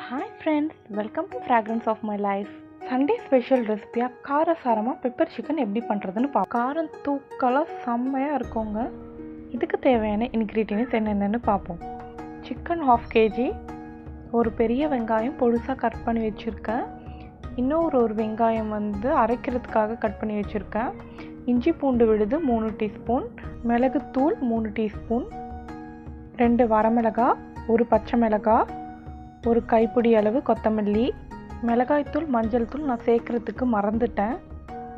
Hi friends, welcome to Fragrance of My Life. Sunday special ரெசிபியாக காரசாரமாக pepper chicken எப்படி பண்ணுறதுன்னு காரம் தூக்கலாக செம்மையாக இருக்குங்க. இதுக்கு தேவையான இன்க்ரீடியன்ட்ஸ் என்னென்னு பார்ப்போம். சிக்கன் 1/2 kg, ஒரு பெரிய வெங்காயம் பொடுசாக கட் பண்ணி வச்சுருக்கேன். இன்னொரு வெங்காயம் அரைக்கிறதுக்காக கட் பண்ணி வச்சுருக்கேன். இஞ்சி பூண்டு விழுது 3 டீஸ்பூன், மிளகுத்தூள் 3 டீஸ்பூன், 2 வரமிளகாய், ஒரு பச்சை மிளகாய், ஒரு கைப்பிடி அளவு கொத்தமல்லி, மிளகாய்த்தூள் மஞ்சள் தூள் நான் சேர்க்குறதுக்கு மறந்துட்டேன்.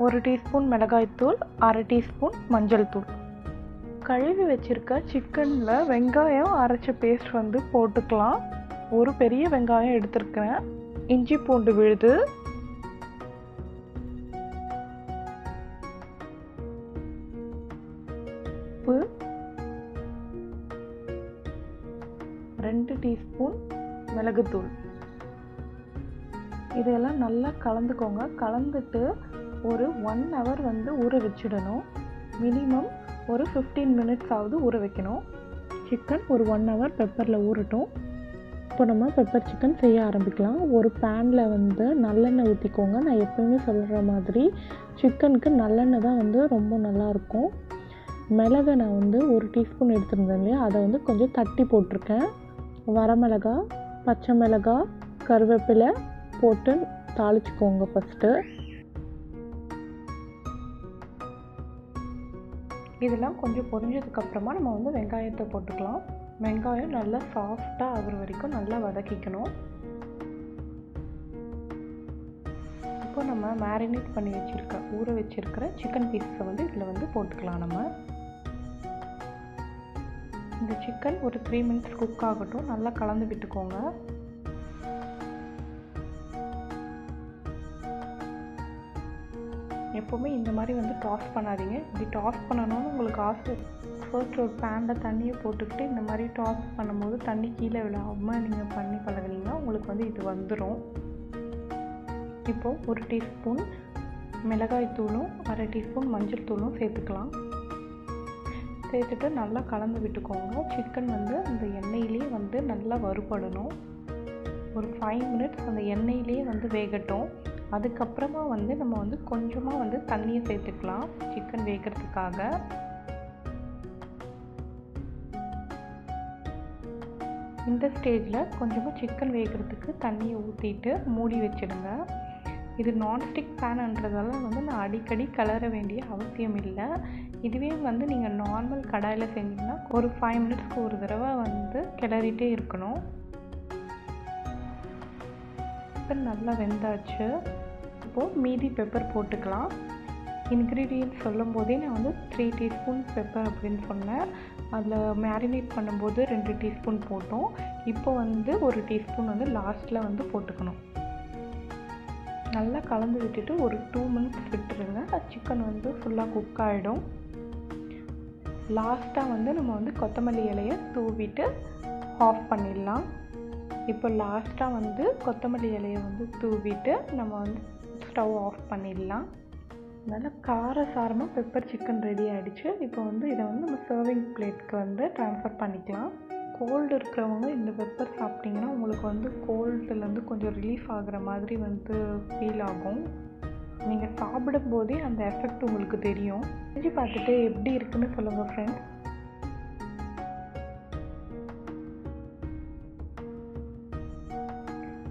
1 டீஸ்பூன் மிளகாய்த்தூள், அரை டீஸ்பூன் மஞ்சள் தூள். கழுவி வச்சுருக்க சிக்கனில் வெங்காயம் அரைச்ச பேஸ்ட் போட்டுக்கலாம். ஒரு பெரிய வெங்காயம் எடுத்துருக்கிறேன். இஞ்சி பூண்டு விழுது, உப்பு, 2 டீஸ்பூன் மிளகுத்தூள். இதெல்லாம் நல்லா கலந்துக்கோங்க. கலந்துட்டு ஒரு 1 hour ஊற வச்சிடணும். மினிமம் ஒரு 15 minutes ஆகுது ஊற வைக்கணும். சிக்கன் ஒரு 1 hour பெப்பரில் ஊறட்டும். இப்போ நம்ம பெப்பர் சிக்கன் செய்ய ஆரம்பிக்கலாம். ஒரு பேனில் நல்லெண்ணெய் ஊற்றிக்கோங்க. நான் எப்போயுமே சொல்கிற மாதிரி சிக்கனுக்கு நல்லெண்ணெய் தான் ரொம்ப நல்லாயிருக்கும். மிளகை நான் 1 டீஸ்பூன் எடுத்துருந்தேன் இல்லையா, அதை கொஞ்சம் தட்டி போட்டிருக்கேன். வரமிளகாய், பச்சை மிளகாய், கருவேப்பிலை போட்டு தாளிச்சுக்கோங்க. ஃபஸ்ட்டு இதெல்லாம் கொஞ்சம் பொரிஞ்சதுக்கப்புறமா நம்ம வெங்காயத்தை போட்டுக்கலாம். வெங்காயம் நல்லா சாஃப்டாக ஆகுற வரைக்கும் நல்லா வதக்கிக்கணும். இப்போ நம்ம மேரினேட் பண்ணி ஊற வச்சுருக்கிற சிக்கன் பீஸை இதில் போட்டுக்கலாம். நம்ம இந்த சிக்கன் ஒரு 3 minutes குக் ஆகட்டும். நல்லா கலந்து விட்டுக்கோங்க. எப்போவுமே இந்த மாதிரி டாஸ் பண்ணாதீங்க. இப்படி டாஸ் பண்ணணும்னு உங்களுக்கு ஆசை, ஃபர்ஸ்ட் ஒரு பேனில் தண்ணியை போட்டுக்கிட்டு இந்த மாதிரி டாஸ் பண்ணும்போது தண்ணி கீழே விழாமல் நீங்கள் பண்ணி பழகுனீங்கன்னா உங்களுக்கு இது வந்துடும். இப்போது 1 டீஸ்பூன் மிளகாய் தூளும், அரை டீஸ்பூன் மஞ்சள் தூளும் சேர்த்துக்கலாம். சேர்த்துட்டு நல்லா கலந்து விட்டுக்கோங்க. சிக்கன் அந்த எண்ணெயிலே நல்லா வறுபடணும். ஒரு 5 minutes அந்த எண்ணெயிலே வேகட்டும். அதுக்கப்புறமா நம்ம கொஞ்சமாக தண்ணியை சேர்த்துக்கலாம் சிக்கன் வேகிறதுக்காக. இந்த ஸ்டேஜில் கொஞ்சமாக சிக்கன் வேகிறதுக்கு தண்ணியை ஊற்றிட்டு மூடி வச்சிடுங்க. இது நான்ஸ்டிக் பேன்ன்றதால நான் அடிக்கடி கிளற வேண்டிய அவசியம் இல்லை. இதுவே நீங்கள் நார்மல் கடாயில் செஞ்சிங்கன்னா ஒரு 5 minutesக்கு ஒரு தடவை கிளறிட்டே இருக்கணும். சிக்கன் நல்லா வெந்தாச்சு. இப்போது மீதி பெப்பர் போட்டுக்கலாம். இன்க்ரீடியன்ட்ஸ் சொல்லும் போதே நான் 3 டீஸ்பூன் பெப்பர் அப்படின்னு சொன்னேன். அதில் மேரினேட் பண்ணும்போது 2 டீஸ்பூன் போட்டோம். இப்போ 1 டீஸ்பூன் லாஸ்ட்டில் போட்டுக்கணும். நல்லா கலந்து விட்டுட்டு ஒரு 2 minutes விட்டுருங்க. சிக்கன் ஃபுல்லாக குக் ஆகிடும். லாஸ்ட்டாக நம்ம கொத்தமல்லி இலையை தூவிட்டு ஆஃப் பண்ணிடலாம். இப்போ லாஸ்ட்டாக கொத்தமல்லி இலையை தூவிட்டு நம்ம ஸ்டவ் ஆஃப் பண்ணிடலாம். நல்லா காரசாரமாக பெப்பர் சிக்கன் ரெடி ஆகிடுச்சு. இப்போ இதை நம்ம சர்விங் பிளேட்க்கு ட்ரான்ஸ்ஃபர் பண்ணிக்கலாம். கோல்டு இருக்கிறவங்க இந்த பெப்பர் சாப்பிட்டிங்கன்னா உங்களுக்கு கோல்டுலேருந்து கொஞ்சம் ரிலீஃப் ஆகிற மாதிரி ஃபீல் ஆகும். நீங்கள் சாப்பிடும்போதே அந்த எஃபெக்ட் உங்களுக்கு தெரியும். செஞ்சு பார்த்துட்டு எப்படி இருக்குன்னு சொல்லுங்கள் ஃப்ரெண்ட்ஸ்.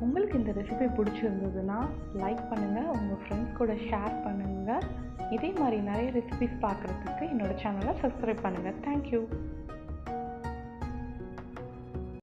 உங்களுக்கு இந்த ரெசிபி பிடிச்சிருந்ததுன்னா லைக் பண்ணுங்கள், உங்கள் ஃப்ரெண்ட்ஸ் கூட ஷேர் பண்ணுங்கள். இதே மாதிரி நிறைய ரெசிபிஸ் பார்க்குறதுக்கு என்னோடய சேனலை சப்ஸ்கிரைப் பண்ணுங்கள். தேங்க்யூ.